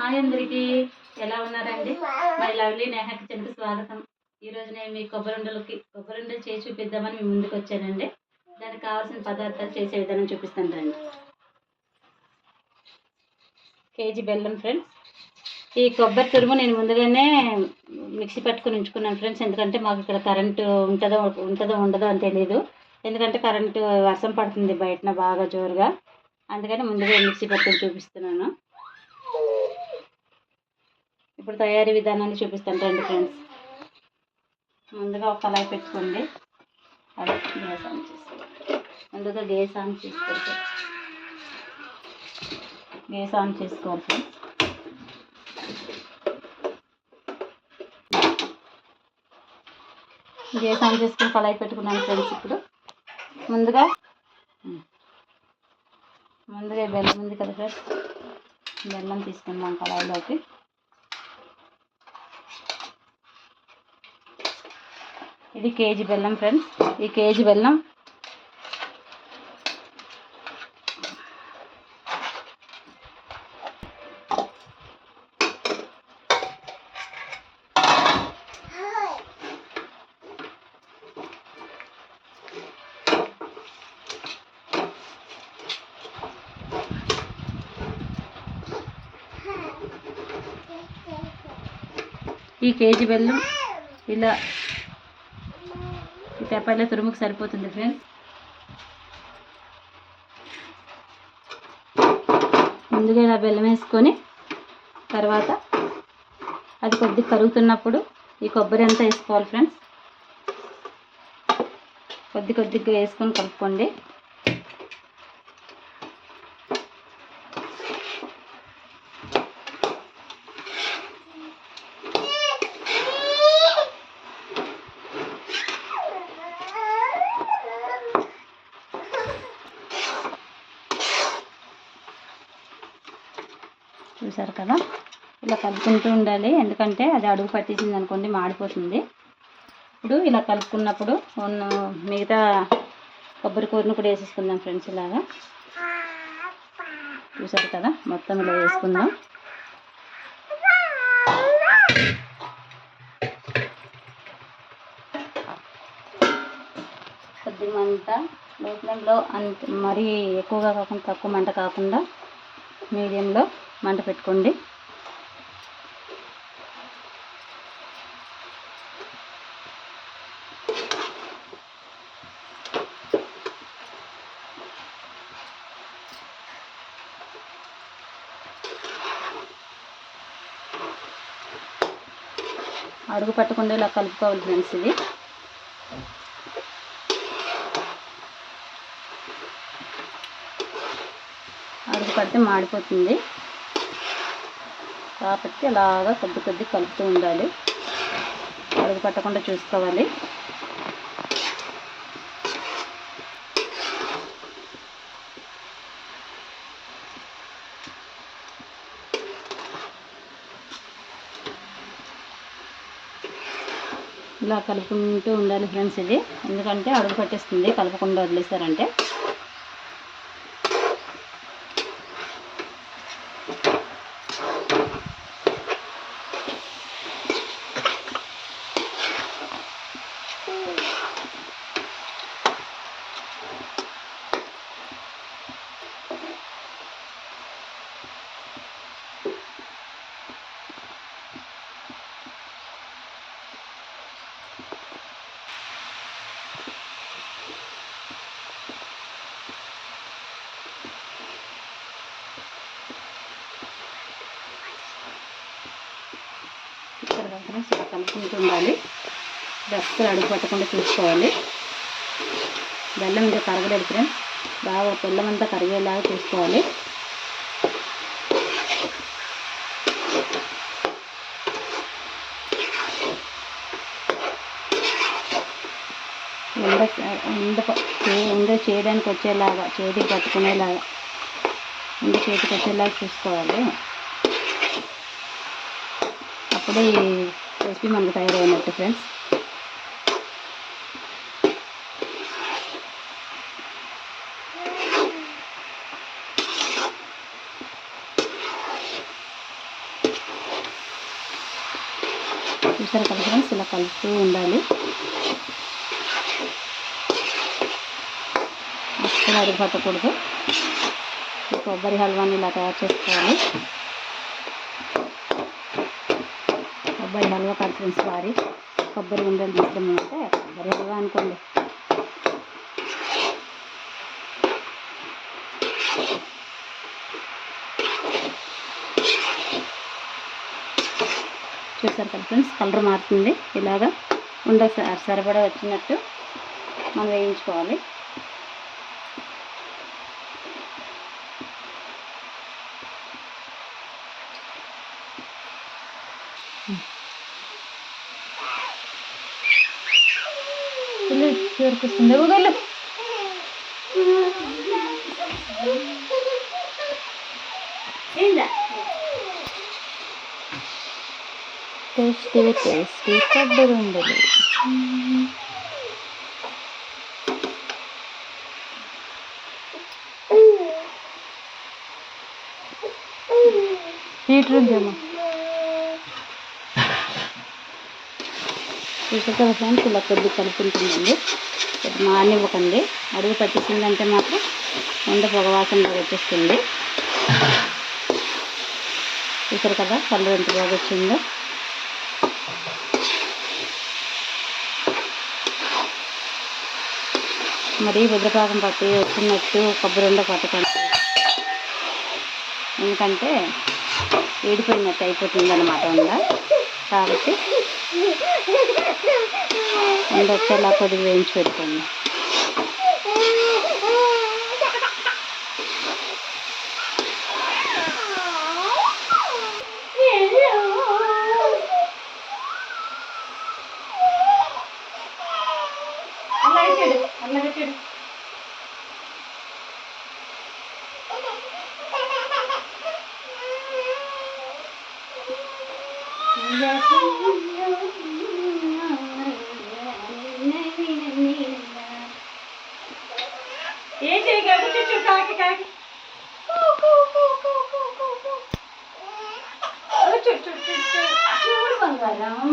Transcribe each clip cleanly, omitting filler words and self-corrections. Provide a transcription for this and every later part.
Hi అందరికీ, ఎలా ఉన్నారండి? మై లవ్లీ నేహా కిచెన్కి స్వాగతం. ఈరోజు నేను మీ కొబ్బరి ఉండలు చేసి చూపిద్దామని మీ ముందుకు వచ్చానండి. దానికి కావాల్సిన పదార్థాలు చేసే విధానం చూపిస్తాను రండి. కేజీ బెల్లం ఫ్రెండ్స్. ఈ కొబ్బరి తురుము నేను ముందుగానే మిక్సీ పట్టుకుని ఉంచుకున్నాను ఫ్రెండ్స్. ఎందుకంటే మాకు ఇక్కడ కరెంటు ఉంటుందో ఉండదో అని తెలియదు. ఎందుకంటే కరెంటు వర్షం పడుతుంది బయటన బాగా జోరుగా, అందుకని ముందుగా మిక్సీ పట్టుకుని చూపిస్తున్నాను. ఇప్పుడు తయారీ విధానాన్ని చూపిస్తాను రండి ఫ్రెండ్స్. ముందుగా ఒక కళాయి పెట్టుకోండి. అదే గ్యాస్ ఆన్ చేసుకోండి. ముందుగా గ్యాస్ ఆన్ చేసుకోండి. గ్యాస్ ఆన్ చేసుకోవాలి ఫ్రెండ్స్. గ్యాస్ ఆన్ చేసుకుని కళాయి పెట్టుకున్నాను ఫ్రెండ్స్. ఇప్పుడు ముందుగా బెల్లం ఉంది కదా ఫ్రెండ్స్, బెల్లం తీసుకుందాం కళాయిలోకి. ఇది కేజీ బెల్లం ఫ్రెండ్స్. ఈ కేజీ బెల్లం ఇలా ఈ తెప్పల తురుముకు సరిపోతుంది ఫ్రెండ్స్. ముందుగా ఇలా బెల్లం వేసుకొని తర్వాత అది కొద్దిగా కరుగుతున్నప్పుడు ఈ కొబ్బరి అంతా వేసుకోవాలి ఫ్రెండ్స్. కొద్దిగా వేసుకొని కలుపుకోండి. చూసారు కదా, ఇలా కలుపుకుంటూ ఉండాలి. ఎందుకంటే అది అడుగు పట్టేసింది అనుకోండి మాడిపోతుంది. ఇప్పుడు ఇలా కలుపుకున్నప్పుడు మిగతా కొబ్బరి కూరను కూడా వేసేసుకుందాం ఫ్రెండ్స్. ఇలాగా చూసారు కదా, మొత్తం ఇలా వేసుకుందాం. కొద్ది మంట లో ఫ్లేమ్లో, మరీ ఎక్కువగా కాకుండా తక్కువ మంట కాకుండా మీడియంలో మంట పెట్టుకోండి. అడుగు పట్టకుండా ఇలా కలుపుకోవాలి ఫ్రెండ్స్. ఇది అడుగు పడితే మాడిపోతుంది కాబట్టి అలాగా కొద్ది కలుపుతూ ఉండాలి. అడుగు పట్టకుండా చూసుకోవాలి. ఇలా కలుపుకుంటూ ఉండాలి ఫ్రెండ్స్. ఇది ఎందుకంటే అడుగు పట్టేస్తుంది కలపకుండా వదిలేసారంటే. ఫ్రెండ్స్ ఇలా కలుపుకుంటూ ఉండాలి. అస్సలు అడుగు పట్టకుండా చూసుకోవాలి. బెల్లం ఇంకా కరగలేదు ఫ్రెండ్స్. బాగా బెల్లం అంతా కరిగేలాగా చూసుకోవాలి. ఉండ చేయడానికి వచ్చేలాగా, చేతికి పట్టుకునేలాగా, చేతికి వచ్చేలాగా చూసుకోవాలి. అప్పుడే ఈ రెసిపీ మనకు తయారైనట్టు ఫ్రెండ్స్. చూసారు కదా ఫ్రెండ్స్, ఇలా కలుపుతూ ఉండాలి. అస్సలు అడుగు పట్టకూడదు. కొబ్బరి హల్వాని ఇలా తయారు చేసుకోవాలి. కొబ్బరి హల్వా కాదు ఫ్రెండ్స్, వారి కొబ్బరి ఉండలు మిశ్రమం అంటే కొబ్బరి హల్వా అనుకోండి. చూసారు కదా ఫ్రెండ్స్, కలర్ మారుతుంది. ఇలాగా సరిపడా వచ్చినట్టు మనం వేయించుకోవాలి. చివరికొస్తుంది ఊగలు. టేస్టీ టేస్టీ కొబ్బరి ఉండలు. హీటర్ ఉందేమో. చూసారు కదా ఫ్రెండ్స్, ఇలా కొద్ది కలుపుకుంటుందండి. మానివ్వకండి. అడుగు పట్టేసిందంటే మాత్రం పొగ వాసన వచ్చేస్తుంది. చూసారు కదా కలర్ ఎంత బాగా వచ్చిందో. మరి వజ్రపాకం పట్టి వచ్చినట్టు కొబ్బరి ఉండ పట్టకండి, ఎందుకంటే వేడిపోయినట్టు అయిపోతుంది అన్నమాట ఉండ. కాబట్టి ఉండ వచ్చేలా కొద్దిగా వేయించి పెట్టుకోండి. ఏం చేయగలరు చుట్టూ కాకి కాకి చూడు బంగారం,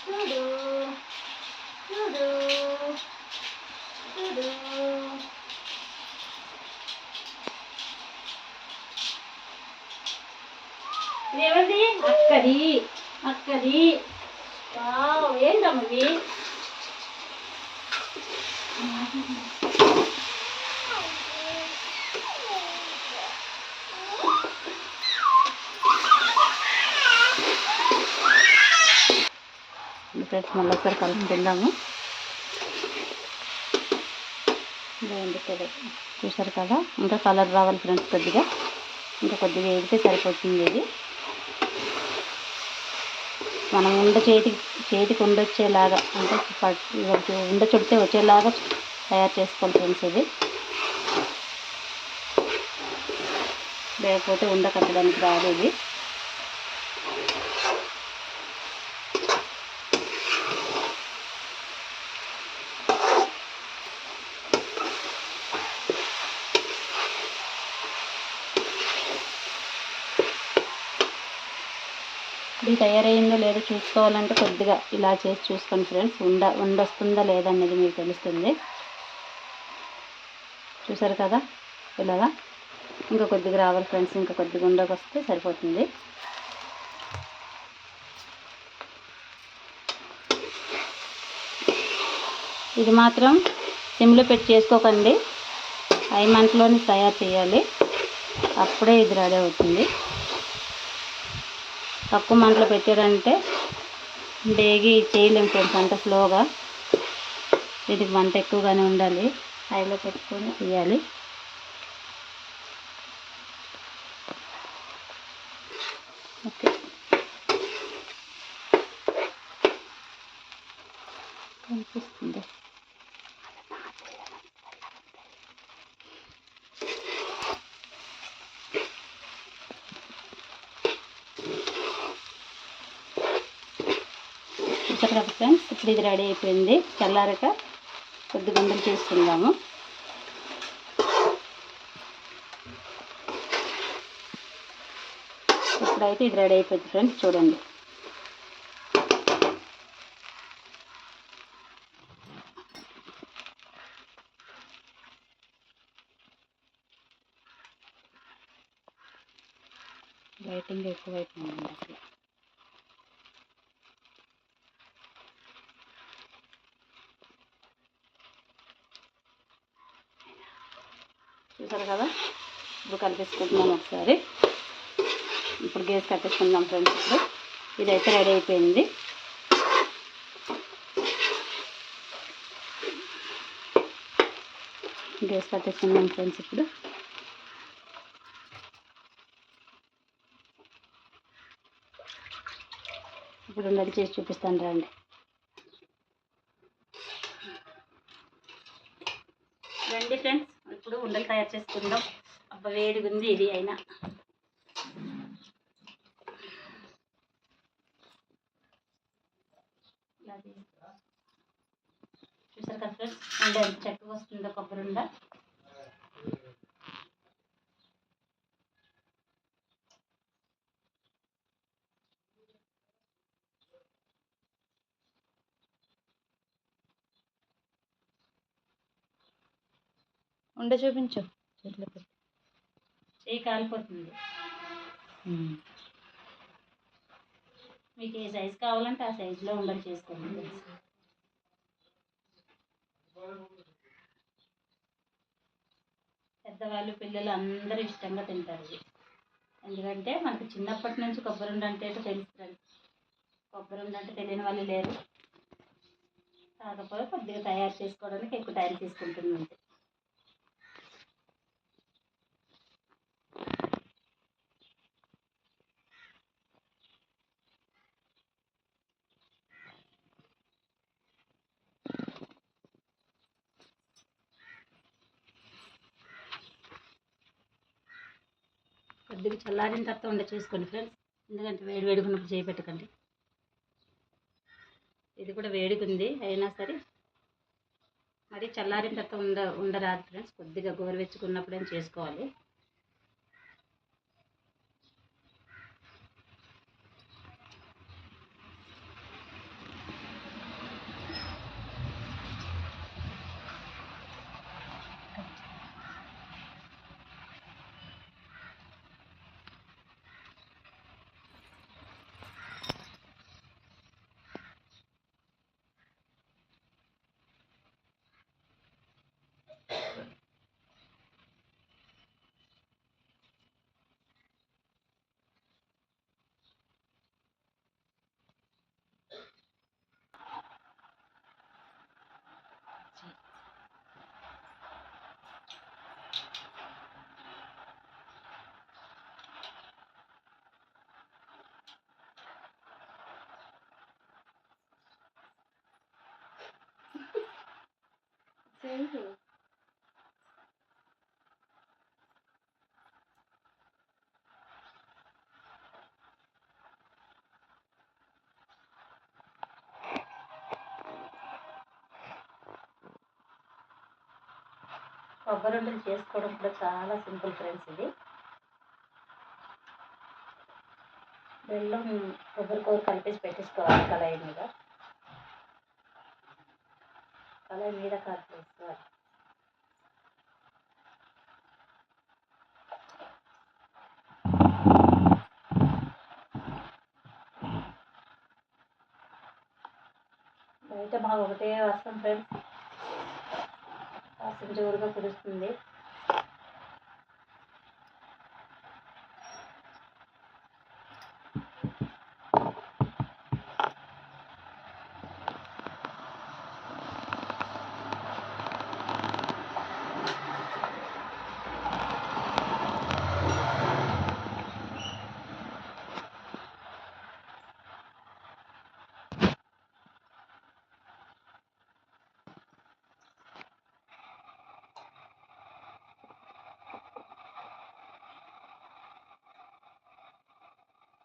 చూడు చూడు చూడు. ఏమండి అక్కడి అక్కడి ఏంటమ్మది? ఫ్రెండ్స్ మళ్ళీ ఒకసారి కలుపుకుందాము. చూసారు కదా, ఇంకా కలర్ రావాలి ఫ్రెండ్స్. కొద్దిగా ఇంకా కొద్దిగా వేగితే సరిపోతుంది. ఇది మనం చేతికి ఉండొచ్చేలాగా, అంటే ఉండ చుడితే వచ్చేలాగా తయారు చేసుకోవాలి ఫ్రెండ్స్. ఇది లేకపోతే ఉండ కట్టడానికి రాదు. ఇది ఇది తయారయ్యిందో లేదో చూసుకోవాలంటే కొద్దిగా ఇలా చేసి చూసుకోండి ఫ్రెండ్స్. ఉండొస్తుందా లేదా అనేది మీకు తెలుస్తుంది. చూసారు కదా ఇలాగా. ఇంకా కొద్దిగా రావాలి ఫ్రెండ్స్, ఇంకా కొద్దిగా ఉండకు వస్తే సరిపోతుంది. ఇది మాత్రం సిమ్లో పెట్టి చేసుకోకండి, హై మంటలోనే తయారు చేయాలి. అప్పుడే ఇది రెడీ అవుతుంది. తక్కువ మంటలో పెట్టారంటే బేగి చేయలేము ఫ్రెండ్స్, అంత స్లోగా. వీటికి మంట ఎక్కువగానే ఉండాలి, హైలో పెట్టుకొని తీయాలి. ఓకే, కనిపిస్తుంది. చూసారు కదా ఫ్రెండ్స్, ఇప్పుడు ఇది రెడీ అయిపోయింది. చల్లారక కొద్ది గుండెలు చేసుకుందాము. ఇప్పుడైతే ఇది రెడీ అయిపోయింది ఫ్రెండ్స్, చూడండి. లైటింగ్ ఎక్కువైపోయిందండి అసలు. చూసారు కదా, ఇప్పుడు కలిపేసుకుంటున్నాం ఒకసారి. ఇప్పుడు గ్యాస్ కట్టేసుకుందాం ఫ్రెండ్స్. ఇప్పుడు ఇదైతే రెడీ అయిపోయింది. గ్యాస్ కట్టేసుకుందాం ఫ్రెండ్స్. ఇప్పుడు ఉండలు చేసి చూపిస్తాను రండి. రండి ఫ్రెండ్స్, ఇప్పుడు ఉండలు తయారు చేసుకుందాం. అబ్బా వేడిగా ఉంది ఇది అయినా. చూసారు కదా ఫ్రెండ్స్, ఉండ ఎంత చక్కగా వస్తుందో కొబ్బరి ఉండ. ఉండ చూపించు, చేతిలో పెట్టి. చేయి కాలిపోతుంది. మీకు ఏ సైజు కావాలంటే ఆ సైజులో ఉండలు చేసుకోండి. పెద్దవాళ్ళు పిల్లలు అందరూ ఇష్టంగా తింటారు ఇది. ఎందుకంటే మనకు చిన్నప్పటి నుంచి కొబ్బరి ఉండ అంటే తెలుస్తుంది. కొబ్బరి ఉండ అంటే తెలియని వాళ్ళు లేరు. కాకపోతే కొద్దిగా తయారు చేసుకోవడానికి ఎక్కువ టైం తీసుకుంటుంది అంతే. కొద్దిగా చల్లారిన తర్వాత ఉండ చేసుకోండి ఫ్రెండ్స్. ఎందుకంటే వేడి వేడిగా ఉన్నప్పుడు చేయబెట్టకండి. ఇది కూడా వేడిగా ఉంది అయినా సరే మరి చల్లారిన తర్వాత ఉండరాదు ఫ్రెండ్స్. కొద్దిగా గోరువెచ్చుకున్నప్పుడేం చేసుకోవాలి. కొబ్బరి ఉండలు చేసుకోవడం కూడా చాలా సింపుల్ ఫ్రెండ్స్. ఇది బెల్లం కొబ్బరి కూర కలిపేసి పెట్టేసుకోవాలి కళాయి మీద. కళాయి మీద కలిపేసుకోవాలి. బయట బాగా ఒకటే వర్షం ఫ్రెండ్స్. వర్షం జోరుగా కురుస్తుంది.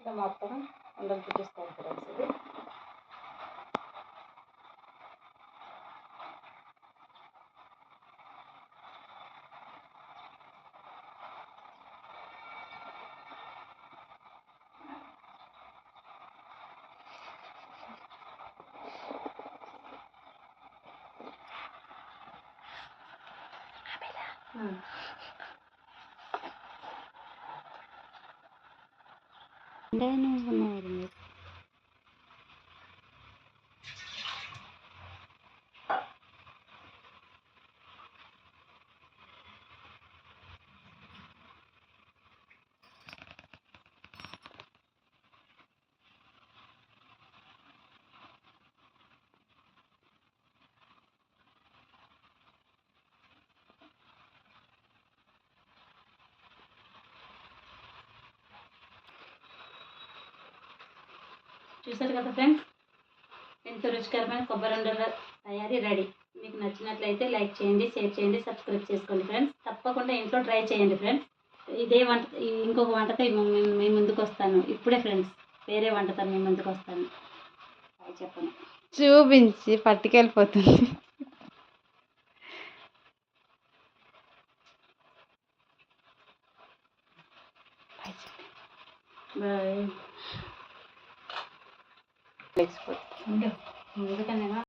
ఇలా మొత్తం ఉండలు చుట్టేసుకోవాలి ఫ్రెండ్స్. ఇది చూసారు కదా ఫ్రెండ్స్, ఎంతో రుచికరమైన కొబ్బరి ఉండల తయారీ రెడీ. మీకు నచ్చినట్లయితే లైక్ చేయండి, షేర్ చేయండి, సబ్స్క్రైబ్ చేసుకోండి ఫ్రెండ్స్. తప్పకుండా ఇంట్లో ట్రై చేయండి ఫ్రెండ్స్. ఇదే వంట, ఇంకొక వంటతో మీ ముందుకు వస్తాను ఇప్పుడే ఫ్రెండ్స్. వేరే వంటతో మీ ముందుకు వస్తాను. చెప్పండి, చూపించి పట్టుకెళ్ళిపోతుంది. బాయ్. ఎందుకనేమో